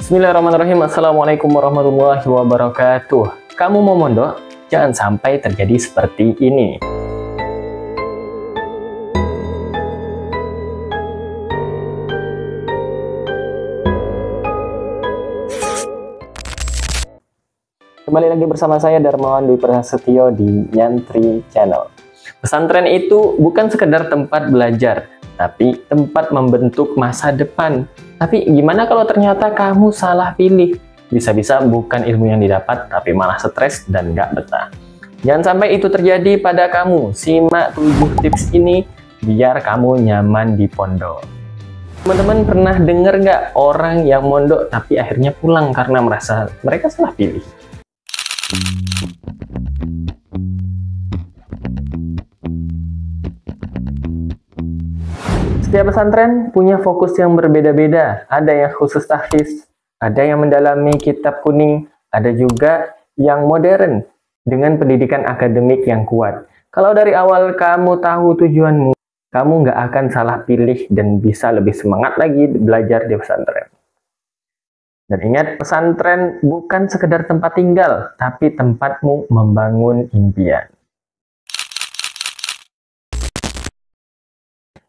Bismillahirrahmanirrahim. Assalamualaikum warahmatullahi wabarakatuh. Kamu mau mondok? Jangan sampai terjadi seperti ini. Kembali lagi bersama saya Darmawan Dwi Prasetyo di Nyantri Channel. Pesantren itu bukan sekedar tempat belajar, tapi tempat membentuk masa depan. Tapi gimana kalau ternyata kamu salah pilih? Bisa-bisa bukan ilmu yang didapat, tapi malah stres dan nggak betah. Jangan sampai itu terjadi pada kamu. Simak 7 tips ini biar kamu nyaman di pondok. Teman-teman pernah dengar nggak orang yang mondok tapi akhirnya pulang karena merasa mereka salah pilih? Setiap pesantren punya fokus yang berbeda-beda. Ada yang khusus tahfiz, ada yang mendalami kitab kuning, ada juga yang modern dengan pendidikan akademik yang kuat. Kalau dari awal kamu tahu tujuanmu, kamu nggak akan salah pilih dan bisa lebih semangat lagi belajar di pesantren. Dan ingat, pesantren bukan sekedar tempat tinggal, tapi tempatmu membangun impian.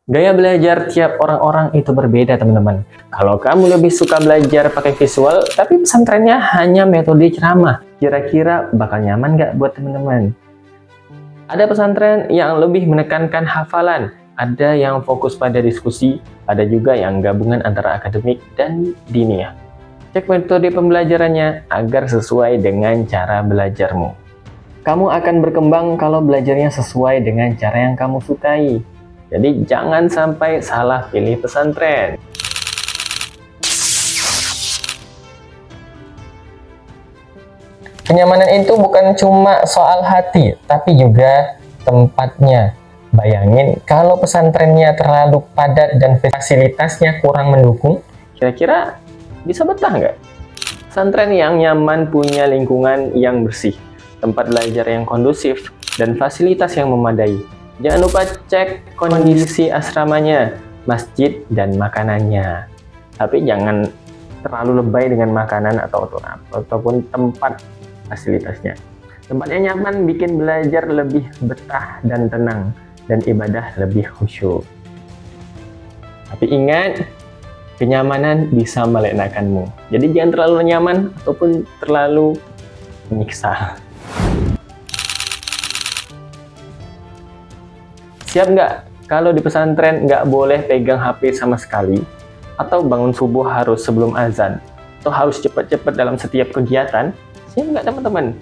Gaya belajar tiap orang-orang itu berbeda, teman-teman. Kalau kamu lebih suka belajar pakai visual, tapi pesantrennya hanya metode ceramah, kira-kira bakal nyaman nggak buat teman-teman? Ada pesantren yang lebih menekankan hafalan, ada yang fokus pada diskusi, ada juga yang gabungan antara akademik dan diniyah. Cek metode pembelajarannya agar sesuai dengan cara belajarmu. Kamu akan berkembang kalau belajarnya sesuai dengan cara yang kamu sukai. Jadi jangan sampai salah pilih pesantren. Kenyamanan itu bukan cuma soal hati, tapi juga tempatnya. Bayangin kalau pesantrennya terlalu padat dan fasilitasnya kurang mendukung, kira-kira bisa betah nggak? Pesantren yang nyaman punya lingkungan yang bersih, tempat belajar yang kondusif, dan fasilitas yang memadai. Jangan lupa cek kondisi asramanya, masjid, dan makanannya. Tapi jangan terlalu lebay dengan makanan ataupun tempat fasilitasnya. Tempatnya nyaman bikin belajar lebih betah dan tenang, dan ibadah lebih khusyuk. Tapi ingat, kenyamanan bisa meleknakanmu. Jadi jangan terlalu nyaman ataupun terlalu menyiksa. Siap nggak kalau di pesantren nggak boleh pegang HP sama sekali, atau bangun subuh harus sebelum azan, atau harus cepat-cepat dalam setiap kegiatan? Siap nggak teman-teman?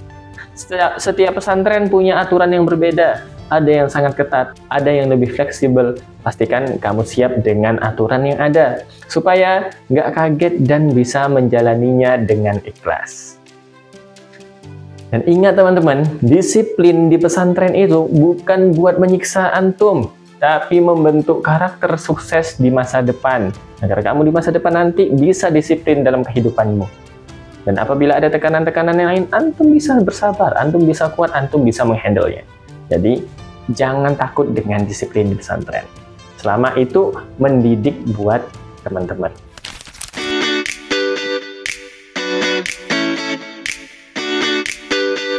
Setiap pesantren punya aturan yang berbeda. Ada yang sangat ketat, ada yang lebih fleksibel. Pastikan kamu siap dengan aturan yang ada, supaya nggak kaget dan bisa menjalaninya dengan ikhlas. Dan ingat teman-teman, disiplin di pesantren itu bukan buat menyiksa antum, tapi membentuk karakter sukses di masa depan, agar kamu di masa depan nanti bisa disiplin dalam kehidupanmu. Dan apabila ada tekanan-tekanan yang lain, antum bisa bersabar, antum bisa kuat, antum bisa menghandle-nya. Jadi, jangan takut dengan disiplin di pesantren. Selama itu mendidik buat teman-teman.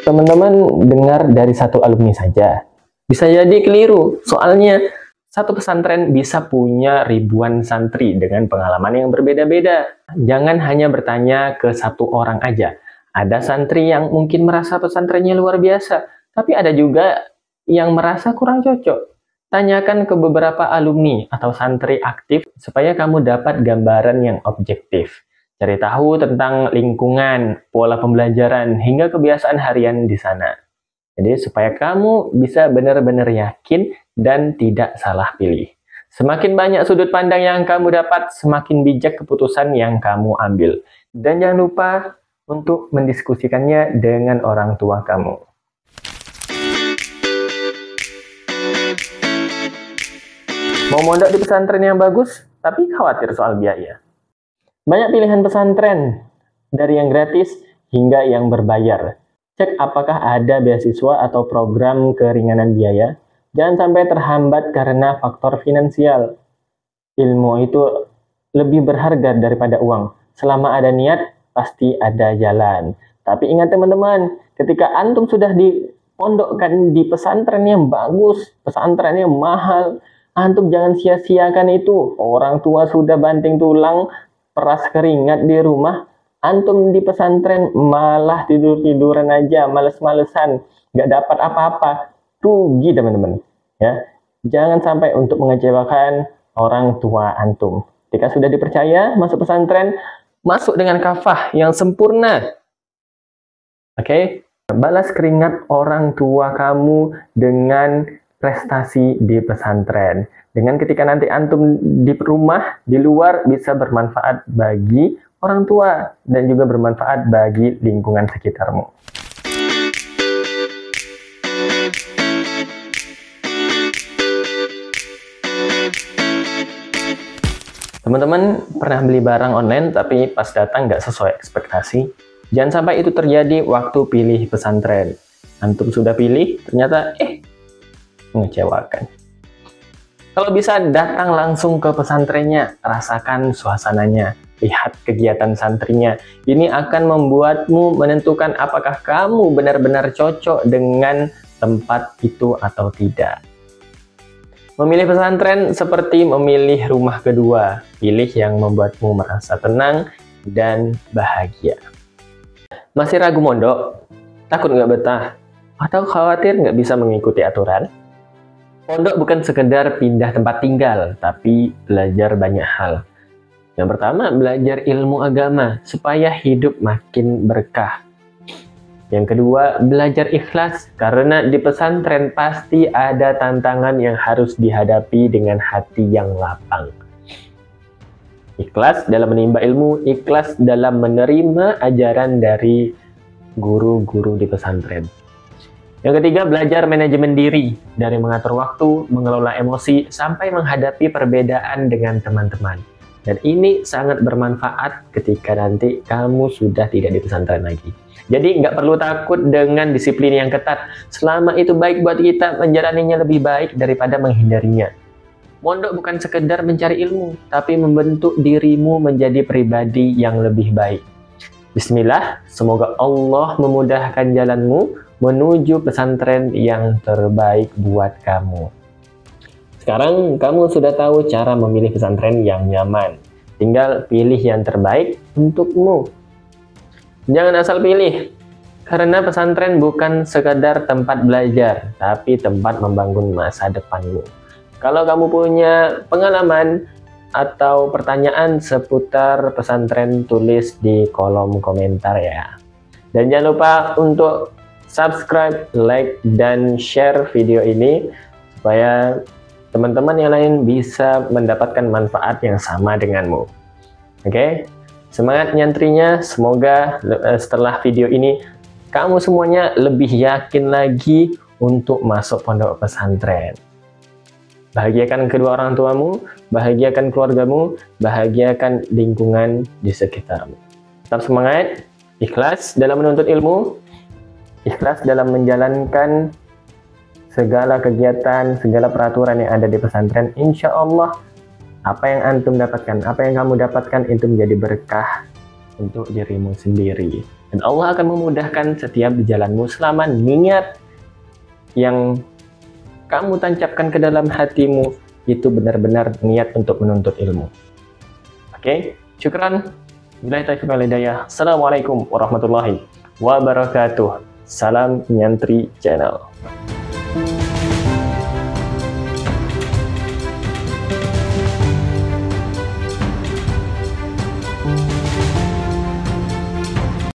Teman-teman dengar dari satu alumni saja, bisa jadi keliru. Soalnya satu pesantren bisa punya ribuan santri dengan pengalaman yang berbeda-beda. Jangan hanya bertanya ke satu orang aja. Ada santri yang mungkin merasa pesantrennya luar biasa, tapi ada juga yang merasa kurang cocok. Tanyakan ke beberapa alumni atau santri aktif supaya kamu dapat gambaran yang objektif. Cari tahu tentang lingkungan, pola pembelajaran, hingga kebiasaan harian di sana. Jadi supaya kamu bisa benar-benar yakin dan tidak salah pilih. Semakin banyak sudut pandang yang kamu dapat, semakin bijak keputusan yang kamu ambil. Dan jangan lupa untuk mendiskusikannya dengan orang tua kamu. Mau mondok di pesantren yang bagus, tapi khawatir soal biaya. Banyak pilihan pesantren, dari yang gratis hingga yang berbayar. Cek apakah ada beasiswa atau program keringanan biaya. Jangan sampai terhambat karena faktor finansial. Ilmu itu lebih berharga daripada uang. selama ada niat, pasti ada jalan. Tapi ingat teman-teman, ketika antum sudah dipondokkan di pesantren yang bagus, pesantren yang mahal, antum jangan sia-siakan itu. Orang tua sudah banting tulang, peras keringat di rumah, antum di pesantren malah tidur-tiduran aja, males-malesan, nggak dapat apa-apa. Rugi teman-teman. Ya, jangan sampai untuk mengecewakan orang tua antum. Ketika sudah dipercaya masuk pesantren, masuk dengan kafah yang sempurna. Oke, balas keringat orang tua kamu dengan prestasi di pesantren. Dengan ketika nanti antum di rumah, di luar bisa bermanfaat bagi orang tua dan juga bermanfaat bagi lingkungan sekitarmu. Teman-teman pernah beli barang online tapi pas datang nggak sesuai ekspektasi? Jangan sampai itu terjadi waktu pilih pesantren. Antum sudah pilih, ternyata mengecewakan. Kalau bisa datang langsung ke pesantrennya, rasakan suasananya, lihat kegiatan santrinya. Ini akan membuatmu menentukan apakah kamu benar-benar cocok dengan tempat itu atau tidak. Memilih pesantren seperti memilih rumah kedua. Pilih yang membuatmu merasa tenang dan bahagia. Masih ragu mondok? Takut nggak betah? Atau khawatir nggak bisa mengikuti aturan? Pondok bukan sekedar pindah tempat tinggal, tapi belajar banyak hal. Yang pertama, belajar ilmu agama supaya hidup makin berkah. Yang kedua, belajar ikhlas, karena di pesantren pasti ada tantangan yang harus dihadapi dengan hati yang lapang. Ikhlas dalam menimba ilmu, ikhlas dalam menerima ajaran dari guru-guru di pesantren. Yang ketiga, belajar manajemen diri, dari mengatur waktu, mengelola emosi, sampai menghadapi perbedaan dengan teman-teman. Dan ini sangat bermanfaat ketika nanti kamu sudah tidak di pesantren lagi. Jadi nggak perlu takut dengan disiplin yang ketat. Selama itu baik buat kita, menjalaninya lebih baik daripada menghindarinya. Mondok bukan sekedar mencari ilmu, tapi membentuk dirimu menjadi pribadi yang lebih baik. Bismillah, semoga Allah memudahkan jalanmu menuju pesantren yang terbaik buat kamu. Sekarang kamu sudah tahu cara memilih pesantren yang nyaman. Tinggal pilih yang terbaik untukmu. Jangan asal pilih, karena pesantren bukan sekadar tempat belajar, tapi tempat membangun masa depanmu. Kalau kamu punya pengalaman atau pertanyaan seputar pesantren, tulis di kolom komentar ya. Dan jangan lupa untuk subscribe, like, dan share video ini supaya teman-teman yang lain bisa mendapatkan manfaat yang sama denganmu. Oke? Semangat nyantrinya, semoga setelah video ini kamu semuanya lebih yakin lagi untuk masuk pondok pesantren. Bahagiakan kedua orang tuamu, bahagiakan keluargamu, bahagiakan lingkungan di sekitarmu. Tetap semangat, ikhlas dalam menuntut ilmu, ikhlas dalam menjalankan segala kegiatan, segala peraturan yang ada di pesantren. Insya Allah, apa yang antum dapatkan, apa yang kamu dapatkan itu menjadi berkah untuk dirimu sendiri. Dan Allah akan memudahkan setiap jalanmu selama niat yang kamu tancapkan ke dalam hatimu itu benar-benar niat untuk menuntut ilmu. Oke, syukran. Billahi taufiq wal hidayah. Assalamualaikum warahmatullahi wabarakatuh. Salam Nyantri Channel.